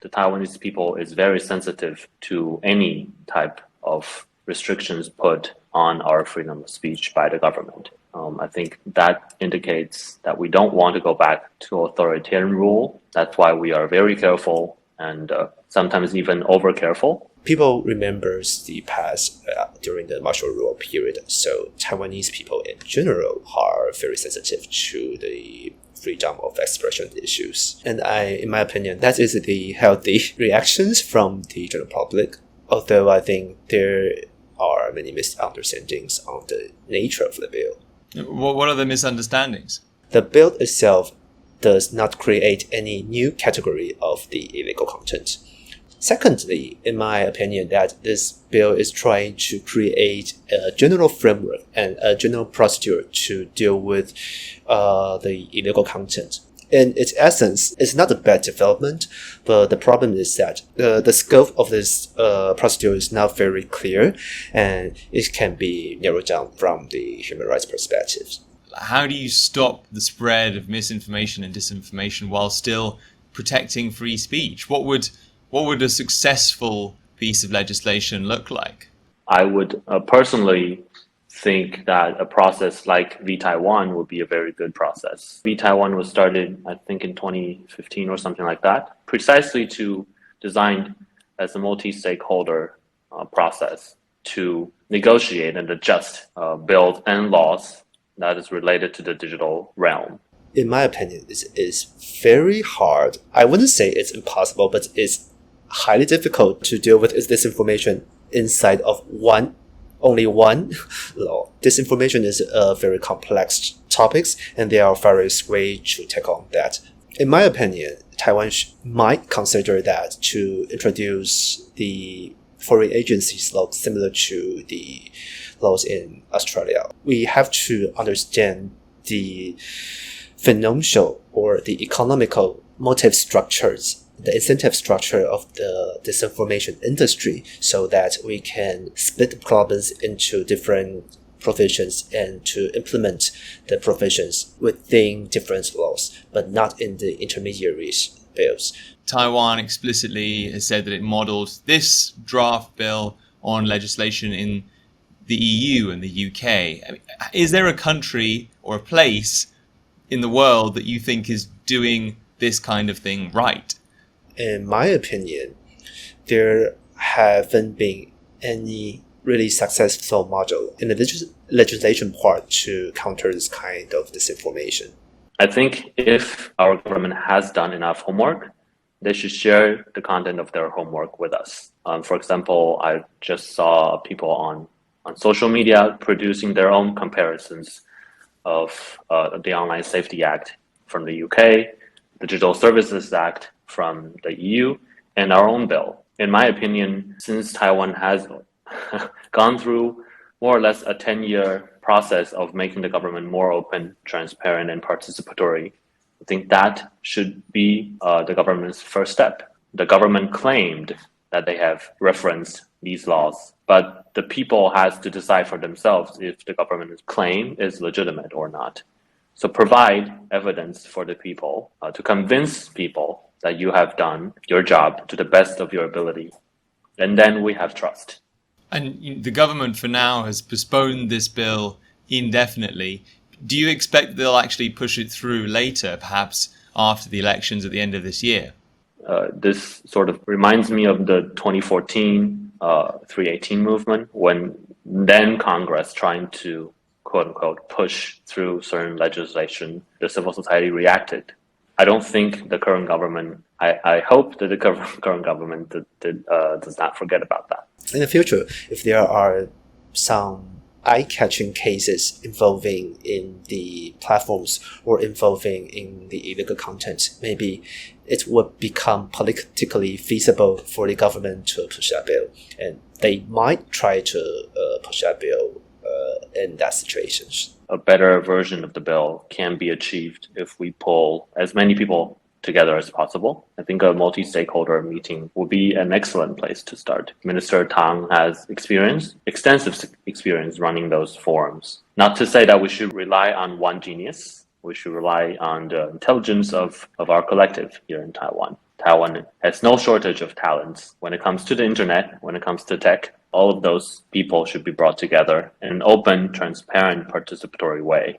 The Taiwanese people is very sensitive to any type of restrictions put on our freedom of speech by the government. I think that indicates that we don't want to go back to authoritarian rule. That's why we are very careful and sometimes even over careful. People remembers the past during the martial rule period, so Taiwanese people in general are very sensitive to the freedom of expression issues. And in my opinion, that is the healthy reactions from the general public. Although I think there are many misunderstandings on the nature of the bill. What are the misunderstandings? The bill itself does not create any new category of the illegal content. Secondly, in my opinion, that this bill is trying to create a general framework and a general procedure to deal with the illegal content. In its essence, it's not a bad development, but the problem is that the scope of this procedure is not very clear, and it can be narrowed down from the human rights perspective. How do you stop the spread of misinformation and disinformation while still protecting free speech? What would a successful piece of legislation look like? I would personally think that a process like V-Taiwan would be a very good process. V-Taiwan was started, I think, in 2015 or something like that, precisely to design as a multi-stakeholder process to negotiate and adjust bills and laws that is related to the digital realm. In my opinion, it is very hard. I wouldn't say it's impossible, but it's highly difficult to deal with disinformation inside of only one law. Disinformation is a very complex topic, and there are various ways to tackle on that. In my opinion, Taiwan might consider that to introduce the foreign agencies law similar to the laws in Australia. We have to understand the financial or the economical motive structures, the incentive structure of the disinformation industry, so that we can split the province into different provisions and to implement the provisions within different laws, but not in the intermediaries bills. Taiwan explicitly has said that it modeled this draft bill on legislation in the EU and the UK. I mean, is there a country or a place in the world that you think is doing this kind of thing right? In my opinion, there haven't been any really successful model in the legislation part to counter this kind of disinformation. I think if our government has done enough homework, they should share the content of their homework with us. For example, I just saw people on social media producing their own comparisons of the Online Safety Act from the UK, the Digital Services Act from the EU, and our own bill. In my opinion, since Taiwan has gone through more or less a 10-year process of making the government more open, transparent, and participatory, I think that should be the government's first step. The government claimed that they have referenced these laws, but the people has to decide for themselves if the government's claim is legitimate or not. So provide evidence for the people to convince people that you have done your job to the best of your ability. And then we have trust. And the government for now has postponed this bill indefinitely. Do you expect they'll actually push it through later, perhaps after the elections at the end of this year? This sort of reminds me of the 2014 318 movement, when then Congress trying to, quote unquote, push through certain legislation, the civil society reacted. I don't think the current government, I hope that the current government does not forget about that. In the future, if there are some eye-catching cases involving in the platforms or involving in the illegal content, maybe it would become politically feasible for the government to push that bill. And they might try to push that bill in that situation. A better version of the bill can be achieved if we pull as many people together as possible. I think a multi-stakeholder meeting would be an excellent place to start. Minister Tang has extensive experience running those forums. Not to say that we should rely on one genius. We should rely on the intelligence of our collective here in Taiwan. Taiwan has no shortage of talents. When it comes to the internet, when it comes to tech, all of those people should be brought together in an open, transparent, participatory way.